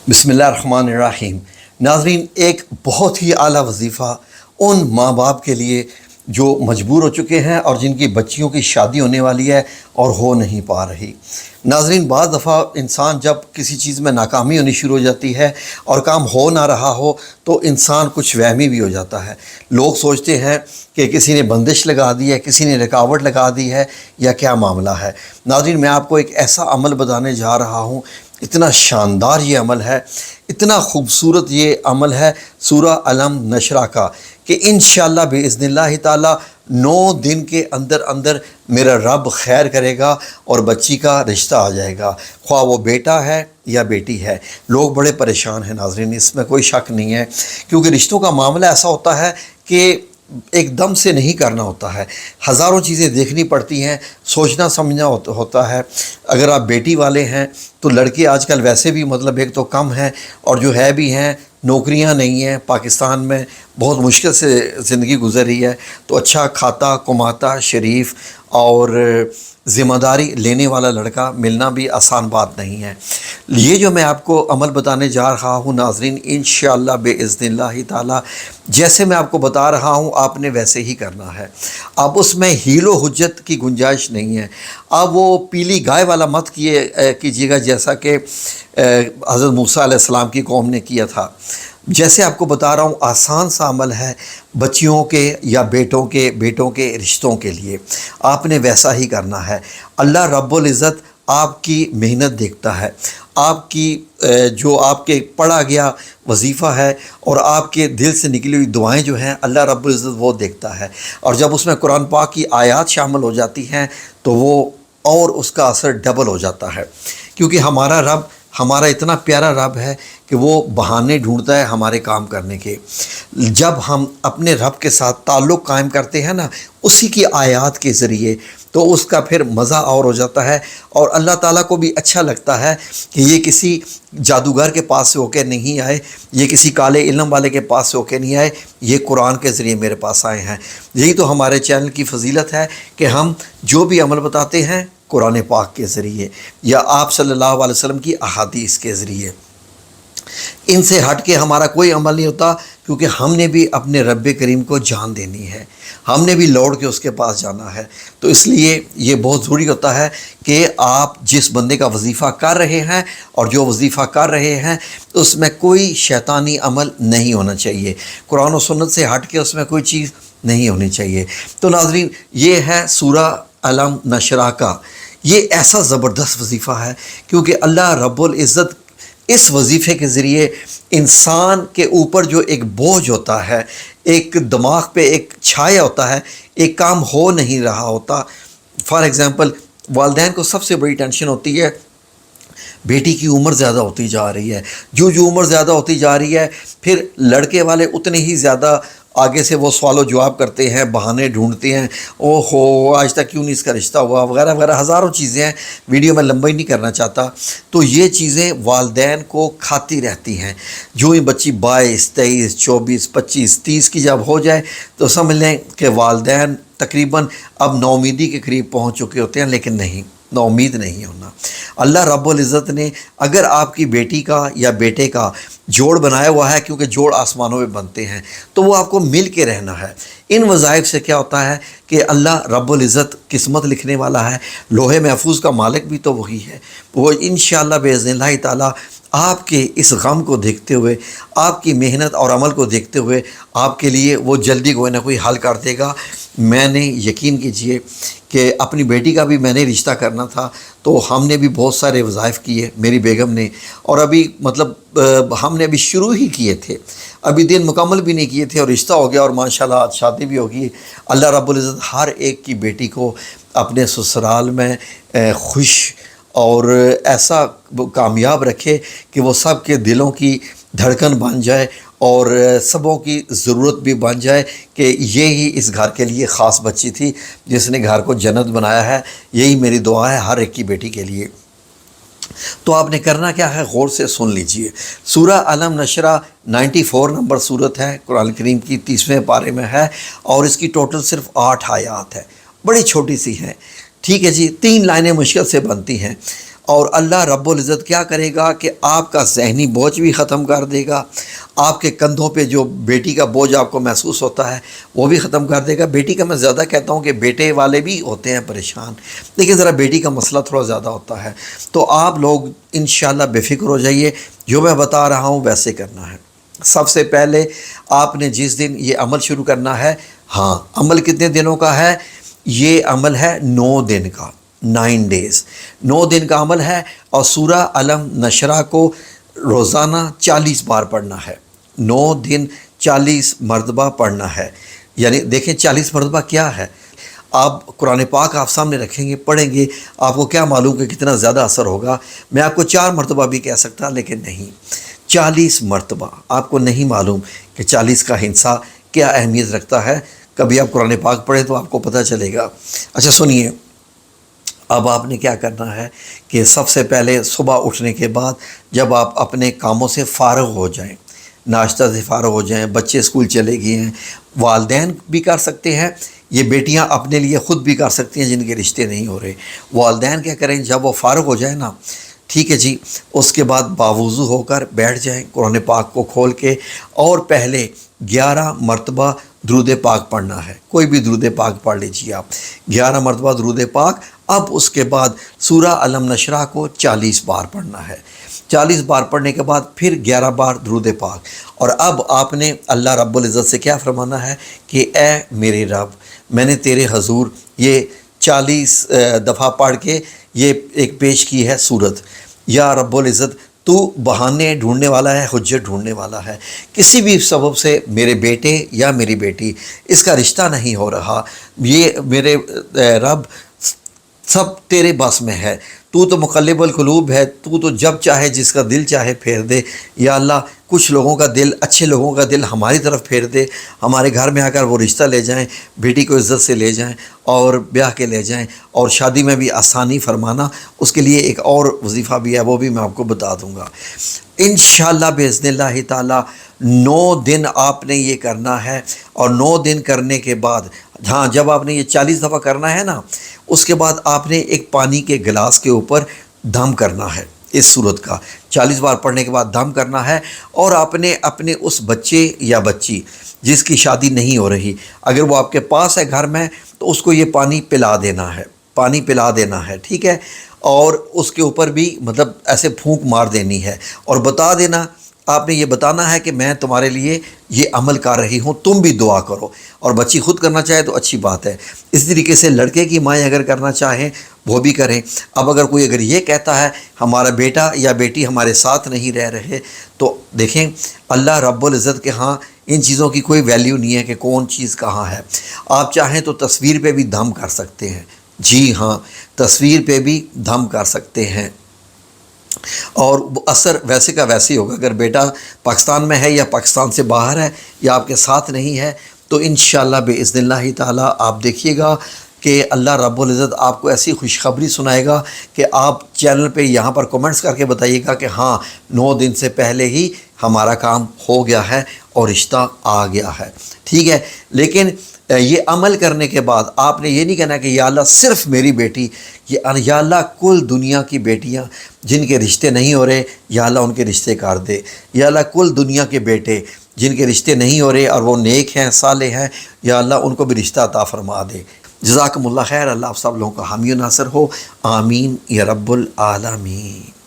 बिस्मिल्लाहिर्रहमानिर्रहीम। नाज़रीन, एक बहुत ही आला वजीफ़ा उन माँ बाप के लिए जो मजबूर हो चुके हैं और जिनकी बच्चियों की शादी होने वाली है और हो नहीं पा रही। नाज़रीन, बाज़ दफ़ा इंसान जब किसी चीज़ में नाकामी होनी शुरू हो जाती है और काम हो ना रहा हो तो इंसान कुछ वहमी भी हो जाता है। लोग सोचते हैं कि किसी ने बंदिश लगा दी है, किसी ने रुकावट लगा दी है या क्या मामला है। नाज़रीन, मैं आपको एक ऐसा अमल बताने जा रहा हूँ, इतना शानदार ये अमल है, इतना खूबसूरत ये अमल है सूरह अलम नशरा का, कि इंशाअल्लाह बिइज़्निल्लाह ताला 9 दिन के अंदर अंदर मेरा रब खैर करेगा और बच्ची का रिश्ता आ जाएगा, ख्वाह वो बेटा है या बेटी है। लोग बड़े परेशान हैं नाज़रीन, इसमें कोई शक नहीं है, क्योंकि रिश्तों का मामला ऐसा होता है कि एकदम से नहीं करना होता है, हज़ारों चीज़ें देखनी पड़ती हैं, सोचना समझना होता है। अगर आप बेटी वाले हैं तो लड़के आजकल वैसे भी मतलब एक तो कम हैं और जो है भी हैं, नौकरियां नहीं हैं। पाकिस्तान में बहुत मुश्किल से ज़िंदगी गुजर रही है, तो अच्छा खाता कमाता शरीफ और ज़िम्मेदारी लेने वाला लड़का मिलना भी आसान बात नहीं है। ये जो मैं आपको अमल बताने जा रहा हूँ नाज़रीन, इंशाअल्लाह बिइज़्निल्लाह ताला जैसे मैं आपको बता रहा हूँ आपने वैसे ही करना है। अब उसमें हीलो हुज्जत की गुंजाइश नहीं है। अब वो पीली गाय वाला मत कीजिएगा जैसा कि हज़रत मूसा अलैहिस्सलाम की कौम ने किया था। जैसे आपको बता रहा हूँ आसान सा अमल है बच्चियों के या बेटों के रिश्तों के लिए, आपने वैसा ही करना है। अल्लाह रब्बुल इज़्ज़त आपकी मेहनत देखता है, आपकी जो आपके पढ़ा गया वजीफ़ा है और आपके दिल से निकली हुई दुआएं जो हैं अल्लाह रब्बुल इज़्ज़त वो देखता है। और जब उसमें कुरान पाक की आयत शामिल हो जाती हैं तो वो और उसका असर डबल हो जाता है, क्योंकि हमारा इतना प्यारा रब है कि वो बहाने ढूंढता है हमारे काम करने के। जब हम अपने रब के साथ ताल्लुक़ कायम करते हैं ना, उसी की आयत के ज़रिए, तो उसका फिर मज़ा और हो जाता है और अल्लाह ताला को भी अच्छा लगता है कि ये किसी जादूगर के पास से होकर नहीं आए, ये किसी काले इल्म वाले के पास से होकर नहीं आए, ये कुरान के ज़रिए मेरे पास आए हैं। यही तो हमारे चैनल की फजीलत है कि हम जो भी अमल बताते हैं कुरान पाक के ज़रिए या आप सल्लल्लाहु अलैहि वसल्लम की अहादीस के ज़रिए। इनसे हट के हमारा कोई अमल नहीं होता, क्योंकि हमने भी अपने रब करीम को जान देनी है, हमने भी लौट के उसके पास जाना है। तो इसलिए ये बहुत ज़रूरी होता है कि आप जिस बंदे का वजीफ़ा कर रहे हैं और जो वजीफ़ा कर रहे हैं उसमें कोई शैतानी अमल नहीं होना चाहिए, कुरान और सुन्नत से हट के उसमें कोई चीज़ नहीं होनी चाहिए। तो नाज़रीन, ये है सूरह अलम नशरा का, ये ऐसा ज़बरदस्त वजीफ़ा है क्योंकि अल्लाह रब्बुल इज़्ज़त इस वजीफ़े के ज़रिए इंसान के ऊपर जो एक बोझ होता है, एक दिमाग पे एक छाया होता है, एक काम हो नहीं रहा होता। फॉर एग्ज़ाम्पल, वालिदैन को सबसे बड़ी टेंशन होती है बेटी की उम्र ज़्यादा होती जा रही है, जो उम्र ज़्यादा होती जा रही है फिर लड़के वाले उतने ही ज़्यादा आगे से वो सवाल जवाब करते हैं, बहाने ढूंढते हैं, ओहो आज तक क्यों नहीं इसका रिश्ता हुआ, वगैरह वगैरह हज़ारों चीज़ें हैं, वीडियो में लंबा ही नहीं करना चाहता। तो ये चीज़ें वालिदैन को खाती रहती हैं। जो ही बच्ची 22, 23, 24, 25, 30 की जब हो जाए तो समझ लें कि वालिदैन तकरीबन अब नाउमीदी के करीब पहुँच चुके होते हैं, लेकिन नहीं, नाउमीद नहीं होना। अल्लाह रब्बुल इज़्ज़त ने अगर आपकी बेटी का या बेटे का जोड़ बनाया हुआ है, क्योंकि जोड़ आसमानों में बनते हैं, तो वो आपको मिल के रहना है। इन वज़ाइफ से क्या होता है कि अल्लाह रब्बुल इज़्ज़त किस्मत लिखने वाला है, लोहे महफूज का मालिक भी तो वही है। वो इंशाअल्लाह बिइज़्निल्लाह ताला आपके इस गम को देखते हुए, आपकी मेहनत और अमल को देखते हुए आपके लिए वो जल्दी कोई ना कोई हल कर देगा। मैंने यकीन कीजिए कि अपनी बेटी का भी मैंने रिश्ता करना था, तो हमने भी बहुत सारे वज़ाइफ किए मेरी बेगम ने, और अभी मतलब हमने अभी शुरू ही किए थे, अभी दिन मुकम्मल भी नहीं किए थे और रिश्ता हो गया और माशाल्लाह आज शादी भी होगी। अल्लाह रब्बुल इज़्ज़त हर एक की बेटी को अपने ससुराल में खुश और ऐसा कामयाब रखे कि वो सब के दिलों की धड़कन बन जाए और सबों की ज़रूरत भी बन जाए कि ये ही इस घर के लिए ख़ास बच्ची थी जिसने घर को जन्नत बनाया है। यही मेरी दुआ है हर एक की बेटी के लिए। तो आपने करना क्या है, गौर से सुन लीजिए। सूरह अलम नशरा 94 नंबर सूरत है, कुरान करीम की 30वें पारे में है और इसकी टोटल सिर्फ 8 आयात है, बड़ी छोटी सी है। ठीक है जी, 3 लाइनें मुश्किल से बनती हैं اور اللہ رب العزت کیا کرے گا کہ آپ کا ذہنی بوجھ بھی ختم کر دے گا، آپ کے کندھوں پہ جو بیٹی کا بوجھ آپ کو محسوس ہوتا ہے وہ بھی ختم کر دے گا۔ بیٹی کا میں زیادہ کہتا ہوں کہ بیٹے والے بھی ہوتے ہیں پریشان، لیکن ذرا بیٹی کا مسئلہ تھوڑا زیادہ ہوتا ہے۔ تو آپ لوگ انشاءاللہ بے فکر ہو جائیے، جو میں بتا رہا ہوں ویسے کرنا ہے۔ سب سے پہلے آپ نے جس دن یہ عمل شروع کرنا ہے، ہاں عمل کتنے دنوں کا ہے؟ یہ عمل ہے 9 دن کا، 9 ڈیز، 9 دن کا عمل ہے، اور سورہ علم نشرہ کو روزانہ 40 بار پڑھنا ہے، 9 دن 40 مرتبہ پڑھنا ہے۔ یعنی دیکھیں 40 مرتبہ کیا ہے، آپ قرآن پاک آپ سامنے رکھیں گے، پڑھیں گے، آپ کو کیا معلوم کہ کتنا زیادہ اثر ہوگا۔ میں آپ کو 4 مرتبہ بھی کہہ سکتا، لیکن نہیں، 40 مرتبہ۔ آپ کو نہیں معلوم کہ 40 کا ہندسہ کیا اہمیت رکھتا ہے، کبھی آپ قرآن پاک پڑھیں تو آپ کو پتہ چلے گا۔ اچھا سنیے، اب آپ نے کیا کرنا ہے کہ سب سے پہلے صبح اٹھنے کے بعد جب آپ اپنے کاموں سے فارغ ہو جائیں، ناشتہ سے فارغ ہو جائیں، بچے اسکول چلے گئے ہیں، والدین بھی کر سکتے ہیں، یہ بیٹیاں اپنے لیے خود بھی کر سکتی ہیں جن کے رشتے نہیں ہو رہے۔ والدین کیا کریں، جب وہ فارغ ہو جائیں نا، ٹھیک ہے جی، اس کے بعد باوضو ہو کر بیٹھ جائیں قرآن پاک کو کھول کے، اور پہلے 11 مرتبہ درود پاک پڑھنا ہے۔ کوئی بھی درود پاک پڑھ لیجیے آپ، 11 مرتبہ درود پاک۔ اب اس کے بعد سورہ علم نشرہ کو 40 بار پڑھنا ہے، 40 بار پڑھنے کے بعد پھر 11 بار درود پاک۔ اور اب آپ نے اللہ رب العزت سے کیا فرمانا ہے کہ اے میرے رب، میں نے تیرے حضور یہ 40 دفعہ پڑھ کے یہ ایک پیش کی ہے صورت، یا رب العزت تو بہانے ڈھونڈنے والا ہے، حجت ڈھونڈنے والا ہے، کسی بھی سبب سے میرے بیٹے یا میری بیٹی اس کا رشتہ نہیں ہو رہا، یہ میرے رب سب تیرے بس میں ہے، تو مقلب القلوب ہے، تو جب چاہے جس کا دل چاہے پھیر دے۔ یا اللہ کچھ لوگوں کا دل، اچھے لوگوں کا دل ہماری طرف پھیر دے، ہمارے گھر میں آ کر وہ رشتہ لے جائیں، بیٹی کو عزت سے لے جائیں اور بیاہ کے لے جائیں، اور شادی میں بھی آسانی فرمانا۔ اس کے لیے ایک اور وظیفہ بھی ہے، وہ بھی میں آپ کو بتا دوں گا انشاءاللہ باذن اللہ تعالی۔ 9 دن آپ نے یہ کرنا ہے، اور 9 دن کرنے کے بعد، ہاں جب آپ نے یہ 40 دفعہ کرنا ہے نا، اس کے بعد آپ نے ایک پانی کے گلاس کے اوپر دم کرنا ہے اس صورت کا، 40 بار پڑھنے کے بعد دم کرنا ہے، اور آپ نے اپنے اس بچے یا بچی جس کی شادی نہیں ہو رہی، اگر وہ آپ کے پاس ہے گھر میں، تو اس کو یہ پانی پلا دینا ہے، پانی پلا دینا ہے، ٹھیک ہے، اور اس کے اوپر بھی مطلب ایسے پھونک مار دینی ہے، اور بتا دینا، آپ نے یہ بتانا ہے کہ میں تمہارے لیے یہ عمل کر رہی ہوں، تم بھی دعا کرو۔ اور بچی خود کرنا چاہے تو اچھی بات ہے، اس طریقے سے لڑکے کی مائیں اگر کرنا چاہیں وہ بھی کریں۔ اب اگر کوئی اگر یہ کہتا ہے ہمارا بیٹا یا بیٹی ہمارے ساتھ نہیں رہ رہے، تو دیکھیں اللہ رب العزت کے ہاں ان چیزوں کی کوئی ویلیو نہیں ہے کہ کون چیز کہاں ہے۔ آپ چاہیں تو تصویر پہ بھی دم کر سکتے ہیں، جی ہاں تصویر پہ بھی دم کر سکتے ہیں، اور اثر ویسے کا ویسے ہی ہوگا۔ اگر بیٹا پاکستان میں ہے یا پاکستان سے باہر ہے یا آپ کے ساتھ نہیں ہے، تو انشاءاللہ باذن اللہ تعالی آپ دیکھیے گا کہ اللہ رب العزت آپ کو ایسی خوشخبری سنائے گا کہ آپ چینل پہ یہاں پر کومنٹس کر کے بتائیے گا کہ ہاں 9 دن سے پہلے ہی ہمارا کام ہو گیا ہے اور رشتہ آ گیا ہے، ٹھیک ہے۔ لیکن یہ عمل کرنے کے بعد آپ نے یہ نہیں کہنا کہ یا اللہ صرف میری بیٹی، یا اللہ کل دنیا کی بیٹیاں جن کے رشتے نہیں ہو رہے، یا اللہ ان کے رشتے کر دے، یا اللہ کل دنیا کے بیٹے جن کے رشتے نہیں ہو رہے اور وہ نیک ہیں، صالح ہیں، یا اللہ ان کو بھی رشتہ عطا فرما دے۔ جزاکم اللہ خیر، اللہ آپ سب لوگوں کا حامی و ناصر ہو، آمین یا رب العالمین۔